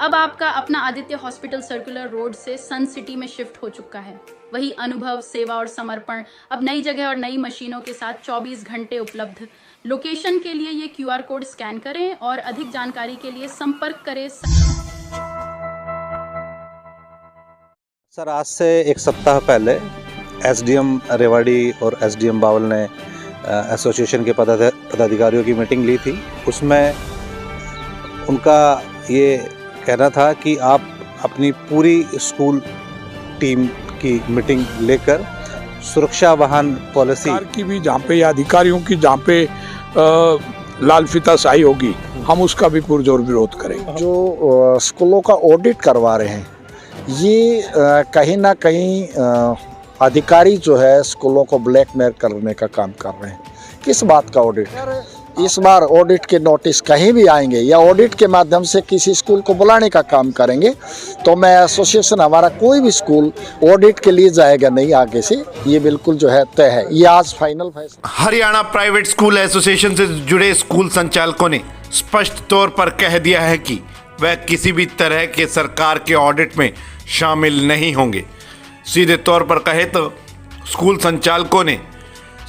अब आपका अपना आदित्य हॉस्पिटल सर्कुलर रोड से सन सिटी में शिफ्ट हो चुका है। वही अनुभव, सेवा और समर्पण अब नई जगह और नई मशीनों के साथ 24 घंटे उपलब्ध। लोकेशन के लिए ये QR कोड स्कैन करें और अधिक जानकारी के लिए संपर्क करें। सर, आज से एक सप्ताह पहले SDM रेवाड़ी और SDM बावल ने एसोसिएशन के पदाधिकारियों की मीटिंग ली थी। उसमें उनका ये कहना था कि आप अपनी पूरी स्कूल टीम की मीटिंग लेकर सुरक्षा वाहन पॉलिसी की भी जहाँ पे या अधिकारियों की जहाँ पे लाल फीता शाही होगी, हम उसका भी पुरजोर विरोध करेंगे। जो स्कूलों का ऑडिट करवा रहे हैं, ये कहीं ना कहीं अधिकारी जो है स्कूलों को ब्लैकमेल करने का काम कर रहे हैं। किस बात का ऑडिट? इस बार ऑडिट के नोटिस कहीं भी आएंगे या ऑडिट के माध्यम से किसी स्कूल को बुलाने का काम करेंगे तो मैं एसोसिएशन, हमारा कोई भी स्कूल ऑडिट के लिए जाएगा नहीं आगे से, ये बिल्कुल जो है तय है। ये आज फाइनल फैसला। हरियाणा प्राइवेट स्कूल एसोसिएशन से जुड़े स्कूल संचालकों ने स्पष्ट तौर पर कह दिया है कि वह किसी भी तरह के सरकार के ऑडिट में शामिल नहीं होंगे। सीधे तौर पर कहे तो स्कूल संचालकों ने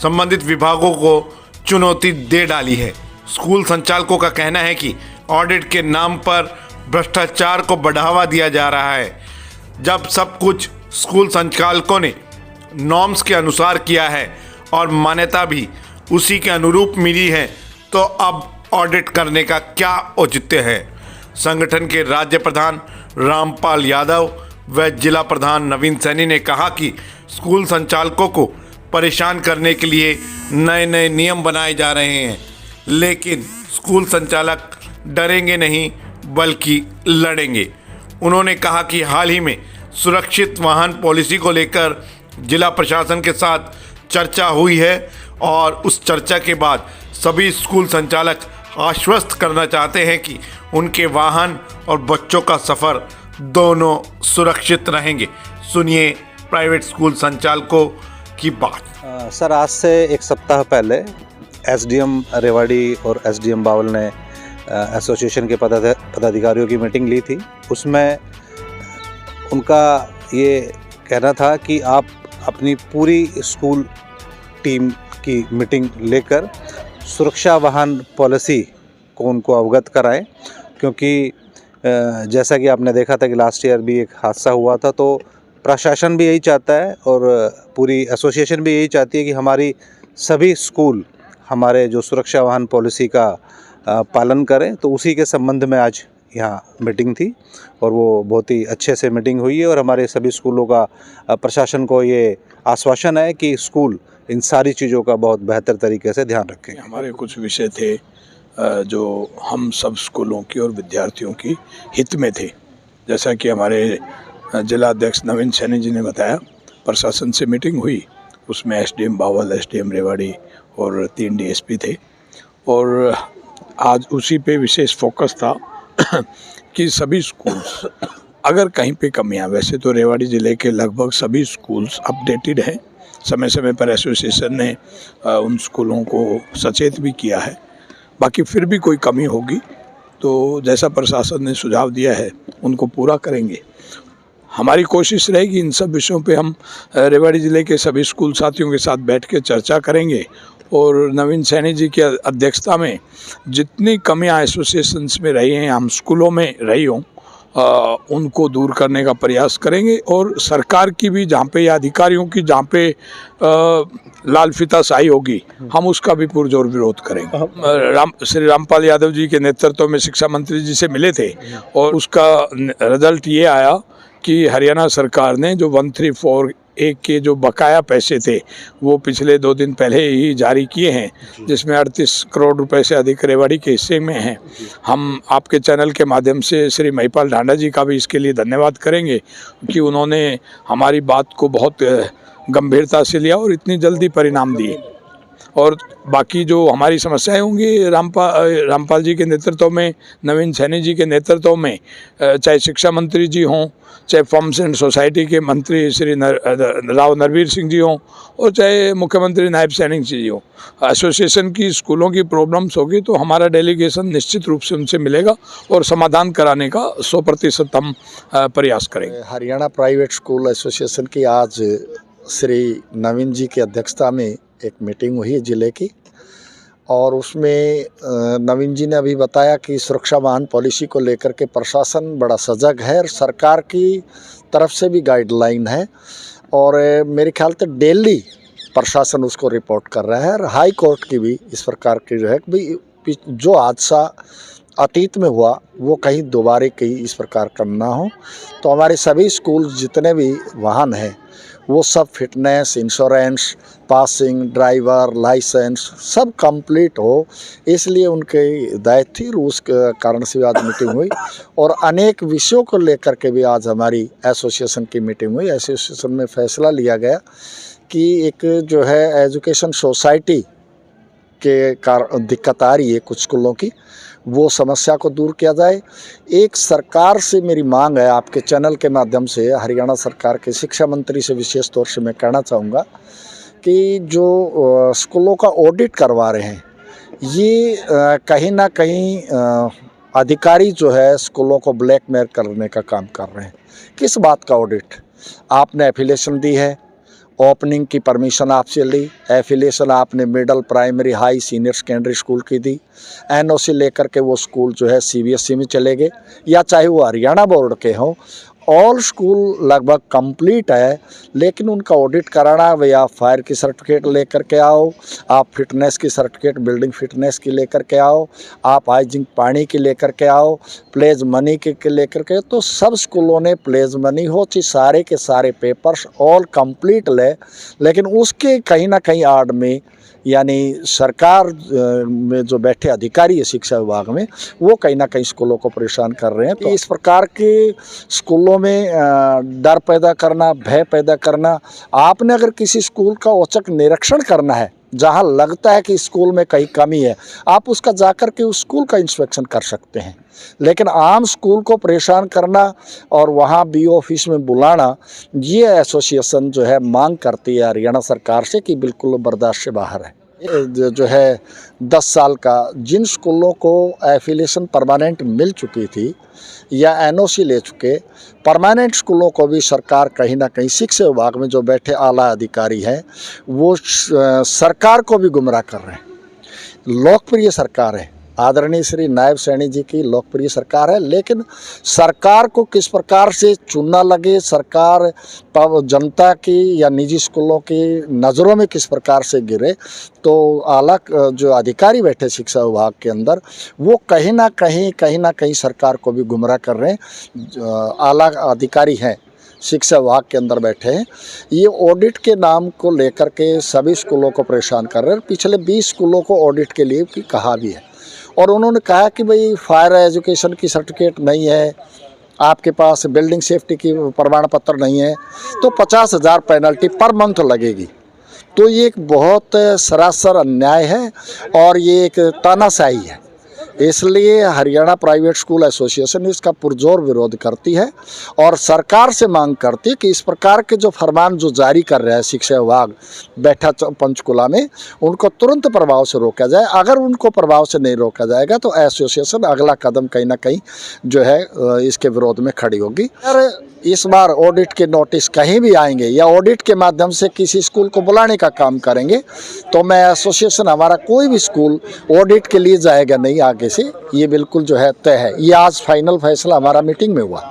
संबंधित विभागों को चुनौती दे डाली है। स्कूल संचालकों का कहना है कि ऑडिट के नाम पर भ्रष्टाचार को बढ़ावा दिया जा रहा है। जब सब कुछ स्कूल संचालकों ने नॉर्म्स के अनुसार किया है और मान्यता भी उसी के अनुरूप मिली है, तो अब ऑडिट करने का क्या औचित्य है। संगठन के राज्य प्रधान रामपाल यादव व जिला प्रधान नवीन सैनी ने कहा कि स्कूल संचालकों को परेशान करने के लिए नए नए नियम बनाए जा रहे हैं, लेकिन स्कूल संचालक डरेंगे नहीं बल्कि लड़ेंगे। उन्होंने कहा कि हाल ही में सुरक्षित वाहन पॉलिसी को लेकर जिला प्रशासन के साथ चर्चा हुई है और उस चर्चा के बाद सभी स्कूल संचालक आश्वस्त करना चाहते हैं कि उनके वाहन और बच्चों का सफ़र दोनों सुरक्षित रहेंगे। सुनिए प्राइवेट स्कूल संचालकों की बात। सर, आज से एक सप्ताह पहले SDM रेवाड़ी और SDM बावल ने एसोसिएशन के पदाधिकारियों की मीटिंग ली थी। उसमें उनका ये कहना था कि आप अपनी पूरी स्कूल टीम की मीटिंग लेकर सुरक्षा वाहन पॉलिसी को उनको अवगत कराएं, क्योंकि जैसा कि आपने देखा था कि लास्ट ईयर भी एक हादसा हुआ था, तो प्रशासन भी यही चाहता है और पूरी एसोसिएशन भी यही चाहती है कि हमारी सभी स्कूल हमारे जो सुरक्षा वाहन पॉलिसी का पालन करें। तो उसी के संबंध में आज यहाँ मीटिंग थी और वो बहुत ही अच्छे से मीटिंग हुई है और हमारे सभी स्कूलों का प्रशासन को ये आश्वासन है कि स्कूल इन सारी चीज़ों का बहुत बेहतर तरीके से ध्यान रखेंगे। हमारे कुछ विषय थे जो हम सब स्कूलों की और विद्यार्थियों की हित में थे। जैसा कि हमारे जिला अध्यक्ष नवीन सैनी जी ने बताया, प्रशासन से मीटिंग हुई, उसमें SDM बावल, SDM रेवाड़ी और 3 DSP थे और आज उसी पे विशेष फोकस था कि सभी स्कूल्स अगर कहीं पे कमियां, वैसे तो रेवाड़ी ज़िले के लगभग सभी स्कूल्स अपडेटेड हैं, समय समय पर एसोसिएशन ने उन स्कूलों को सचेत भी किया है। बाकी फिर भी कोई कमी होगी तो जैसा प्रशासन ने सुझाव दिया है उनको पूरा करेंगे। हमारी कोशिश रहेगी इन सब विषयों पे हम रेवाड़ी ज़िले के सभी स्कूल साथियों के साथ बैठ के चर्चा करेंगे और नवीन सैनी जी की अध्यक्षता में जितनी कमियां एसोसिएशंस में रही हैं, हम स्कूलों में रही हों, उनको दूर करने का प्रयास करेंगे और सरकार की भी जहाँ पे या अधिकारियों की जहाँ पे लाल फीता शाही होगी, हम उसका भी पुरजोर विरोध करेंगे। श्री रामपाल यादव जी के नेतृत्व में शिक्षा मंत्री जी से मिले थे और उसका रिजल्ट ये आया कि हरियाणा सरकार ने जो 1341 के जो बकाया पैसे थे वो पिछले 2 दिन पहले ही जारी किए हैं, जिसमें 38 करोड़ रुपए से अधिक रेवाड़ी के हिस्से में हैं। हम आपके चैनल के माध्यम से श्री महिपाल ढांडा जी का भी इसके लिए धन्यवाद करेंगे कि उन्होंने हमारी बात को बहुत गंभीरता से लिया और इतनी जल्दी परिणाम दिए। और बाकी जो हमारी समस्याएं होंगी रामपाल जी के नेतृत्व में, नवीन सैनी जी के नेतृत्व में, चाहे शिक्षा मंत्री जी हों, चाहे फॉर्म्स एंड सोसाइटी के मंत्री श्री राव नरवीर सिंह जी हों, और चाहे मुख्यमंत्री नायब सैनिक जी हों, एसोसिएशन की स्कूलों की प्रॉब्लम्स होगी तो हमारा डेलीगेशन निश्चित रूप से उनसे मिलेगा और समाधान कराने का 100% हम प्रयास करेंगे। हरियाणा प्राइवेट स्कूल एसोसिएशन की आज श्री नवीन जी की अध्यक्षता में एक मीटिंग हुई है जिले की, और उसमें नवीन जी ने अभी बताया कि सुरक्षा वाहन पॉलिसी को लेकर के प्रशासन बड़ा सजग है और सरकार की तरफ से भी गाइडलाइन है, और मेरे ख्याल से डेली प्रशासन उसको रिपोर्ट कर रहा है। और हाई कोर्ट की भी इस प्रकार की जो है कि जो हादसा अतीत में हुआ वो कहीं दोबारा कहीं इस प्रकार का ना हो, तो हमारे सभी स्कूल जितने भी वाहन हैं वो सब fitness, insurance, passing, driver license सब कंप्लीट हो, इसलिए उनके हिदायत थी। उस कारण से आज मीटिंग हुई और अनेक विषयों को लेकर के भी आज हमारी एसोसिएशन की मीटिंग हुई। एसोसिएशन में फैसला लिया गया कि एक जो है एजुकेशन सोसाइटी के कारण दिक्कत आ रही है कुछ स्कूलों की, वो समस्या को दूर किया जाए। एक सरकार से मेरी मांग है, आपके चैनल के माध्यम से हरियाणा सरकार के शिक्षा मंत्री से विशेष तौर से मैं कहना चाहूँगा कि जो स्कूलों का ऑडिट करवा रहे हैं ये कहीं ना कहीं अधिकारी जो है स्कूलों को ब्लैकमेल करने का काम कर रहे हैं। किस बात का ऑडिट? आपने एफिलिएशन दी है, ओपनिंग की परमिशन आपसे ली, एफिलिएशन आपने middle, primary, high, senior secondary school की दी, एनओसी लेकर के वो स्कूल जो है सीबीएसई में चले गए या चाहे वो हरियाणा बोर्ड के हों, ऑल स्कूल लगभग कंप्लीट है, लेकिन उनका ऑडिट कराना, भाई आप फायर की सर्टिफिकेट लेकर के आओ, आप फिटनेस की सर्टिफिकेट बिल्डिंग फिटनेस की लेकर के आओ, आप हाइजीन पानी की लेकर के आओ, प्लेज मनी के लेकर के, तो सब स्कूलों ने प्लेज मनी हो चाहे सारे के सारे पेपर्स ऑल कंप्लीट ले, लेकिन उसके कहीं ना कहीं आड़ में यानी सरकार में जो बैठे अधिकारी है शिक्षा विभाग में, वो कहीं ना कहीं स्कूलों को परेशान कर रहे हैं। तो इस प्रकार के स्कूलों में डर पैदा करना, भय पैदा करना, आपने अगर किसी स्कूल का औचक निरीक्षण करना है, जहां लगता है कि स्कूल में कहीं कमी है, आप उसका जाकर के उस स्कूल का इंस्पेक्शन कर सकते हैं, लेकिन आम स्कूल को परेशान करना और वहां बीओ ऑफिस में बुलाना, ये एसोसिएशन जो है मांग करती है हरियाणा सरकार से कि बिल्कुल बर्दाश्त से बाहर है। जो है 10 साल का जिन स्कूलों को एफिलिएशन परमानेंट मिल चुकी थी या एनओसी ले चुके, परमानेंट स्कूलों को भी सरकार कहीं ना कहीं शिक्षा विभाग में जो बैठे आला अधिकारी हैं वो सरकार को भी गुमराह कर रहे हैं। लोकप्रिय सरकार है, आदरणीय श्री नायब सैनी जी की लोकप्रिय सरकार है, लेकिन सरकार को किस प्रकार से चुनना लगे, सरकार जनता की या निजी स्कूलों की नज़रों में किस प्रकार से गिरे, तो आला जो अधिकारी बैठे शिक्षा विभाग के अंदर वो कहीं ना कहीं सरकार को भी गुमराह कर रहे हैं। आला अधिकारी हैं शिक्षा विभाग के अंदर बैठे हैं, ये ऑडिट के नाम को लेकर के सभी स्कूलों को परेशान कर रहे हैं। पिछले 20 स्कूलों को ऑडिट के लिए भी कहा भी है, और उन्होंने कहा कि भाई फायर एजुकेशन की सर्टिफिकेट नहीं है, आपके पास बिल्डिंग सेफ्टी की प्रमाण पत्र नहीं है, तो 50,000 पेनल्टी पर मंथ लगेगी। तो ये एक बहुत सरासर अन्याय है और ये एक तानाशाही है। इसलिए हरियाणा प्राइवेट स्कूल एसोसिएशन इसका पुरजोर विरोध करती है और सरकार से मांग करती है कि इस प्रकार के जो फरमान जो जारी कर रहा है शिक्षा विभाग बैठा पंचकुला में, उनको तुरंत प्रभाव से रोका जाए। अगर उनको प्रभाव से नहीं रोका जाएगा तो एसोसिएशन अगला कदम कहीं ना कहीं जो है इसके विरोध में खड़ी होगी। अगर इस बार ऑडिट के नोटिस कहीं भी आएंगे या ऑडिट के माध्यम से किसी स्कूल को बुलाने का काम करेंगे, तो मैं एसोसिएशन हमारा कोई भी स्कूल ऑडिट के लिए जाएगा नहीं आगे से, ये बिल्कुल जो है तय है। ये आज फाइनल फैसला हमारा मीटिंग में हुआ।